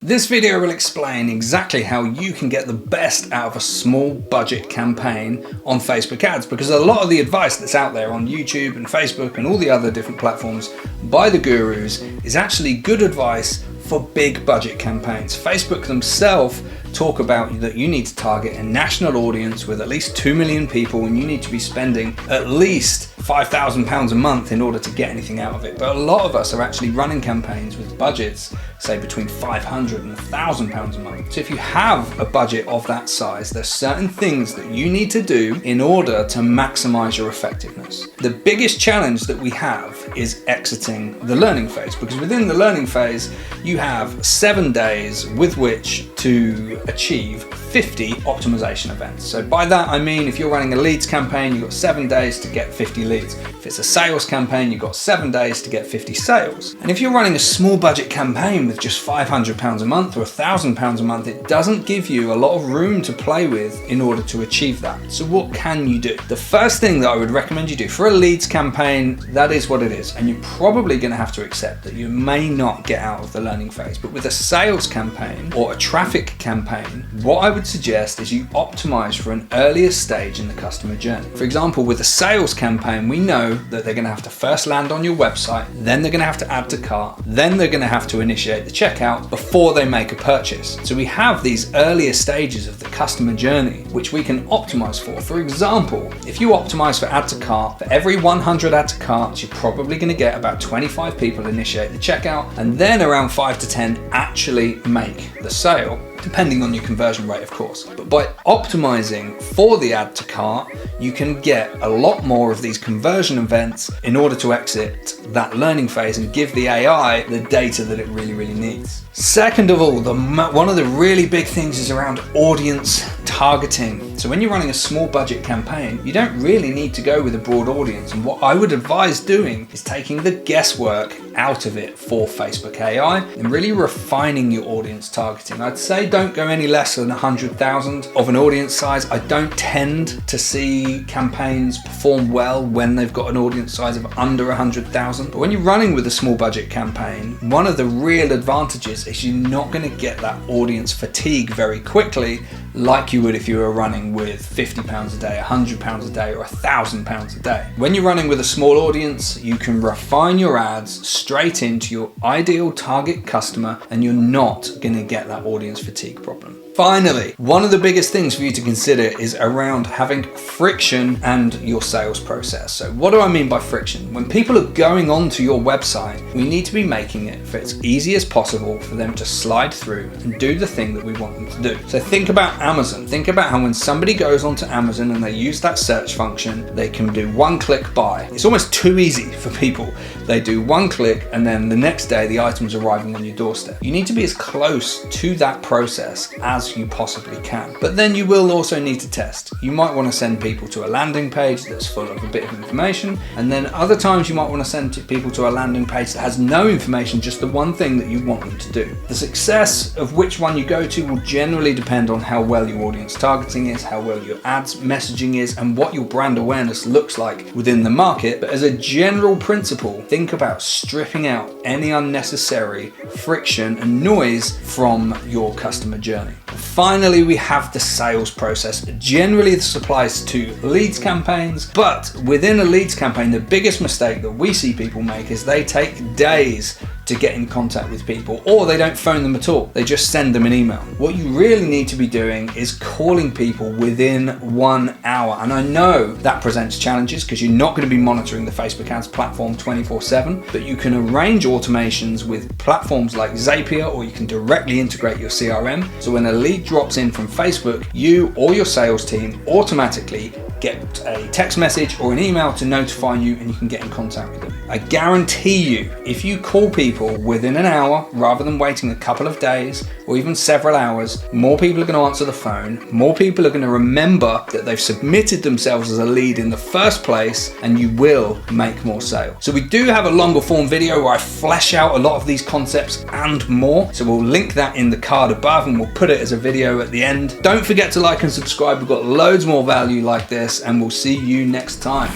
This video will explain exactly how you can get the best out of a small budget campaign on Facebook ads, because a lot of the advice that's out there on YouTube and Facebook and all the other different platforms by the gurus is actually good advice for big budget campaigns. Facebook themselves talk about that you need to target a national audience with at least 2 million people, and you need to be spending at least £5,000 a month in order to get anything out of it. But a lot of us are actually running campaigns with budgets, say between £500 and £1,000 a month. So if you have a budget of that size, there's certain things that you need to do in order to maximize your effectiveness. The biggest challenge that we have is exiting the learning phase, because within the learning phase, you have 7 days with which to achieve 50 optimization events. So by that I mean, if you're running a leads campaign, you've got 7 days to get 50 leads. If it's a sales campaign, you've got 7 days to get 50 sales. And if you're running a small budget campaign with just £500 a month or £1,000 a month, it doesn't give you a lot of room to play with in order to achieve that. So what can you do? The first thing that I would recommend you do for a leads campaign, that is what it is. And you're probably going to have to accept that you may not get out of the learning phase. But with a sales campaign or a traffic campaign, what I would suggest is you optimize for an earlier stage in the customer journey. For example, with a sales campaign, we know that they're going to have to first land on your website, then they're going to have to add to cart, then they're going to have to initiate the checkout before they make a purchase. So we have these earlier stages of the customer journey which we can optimize for. For example, if you optimize for add to cart, for every 100 add to carts, you're probably going to get about 25 people initiate the checkout, and then around 5 to 10 actually make the sale, depending on your conversion rate, of course. But by optimizing for the add to cart, you can get a lot more of these conversion events in order to exit that learning phase and give the AI the data that it really needs. Second of all, one of the really big things is around audience targeting. So when you're running a small budget campaign, you don't really need to go with a broad audience. And what I would advise doing is taking the guesswork out of it for Facebook AI and really refining your audience targeting. I'd say don't go any less than 100,000 of an audience size. I don't tend to see campaigns perform well when they've got an audience size of under 100,000. But when you're running with a small budget campaign, one of the real advantages is you're not going to get that audience fatigue very quickly like you would if you were running with £50 a day, £100 a day, or £1,000 a day. When you're running with a small audience, you can refine your ads straight into your ideal target customer, and you're not going to get that audience fatigue problem. Finally, one of the biggest things for you to consider is around having friction and your sales process. So what do I mean by friction? When people are going onto your website, we need to be making it for as easy as possible for them to slide through and do the thing that we want them to do. So think about Amazon. Think about how when somebody goes onto Amazon and they use that search function, they can do one-click buy. It's almost too easy for people. They do one click and then the next day the item's arriving on your doorstep. You need to be as close to that process as you possibly can. But then you will also need to test. You might want to send people to a landing page that's full of a bit of information, and then other times you might want to send people to a landing page that has no information, just the one thing that you want them to do. The success of which one you go to will generally depend on how well your audience targeting is, how well your ads messaging is, and what your brand awareness looks like within the market. But as a general principle, think about stripping out any unnecessary friction and noise from your customer journey. Finally, we have the sales process. Generally, this applies to leads campaigns, but within a leads campaign, the biggest mistake that we see people make is they take days to get in contact with people, or they don't phone them at all. They just send them an email. What you really need to be doing is calling people within 1 hour. And I know that presents challenges because you're not going to be monitoring the Facebook ads platform 24/7, but you can arrange automations with platforms like Zapier, or you can directly integrate your CRM. So when a lead drops in from Facebook, you or your sales team automatically get a text message or an email to notify you, and you can get in contact with them. I guarantee you, if you call people within an hour rather than waiting a couple of days or even several hours, more people are going to answer the phone, more people are going to remember that they've submitted themselves as a lead in the first place, and you will make more sales. So we do have a longer form video where I flesh out a lot of these concepts and more, so we'll link that in the card above and we'll put it as a video at the end. Don't forget to like and subscribe. We've got loads more value like this, and we'll see you next time.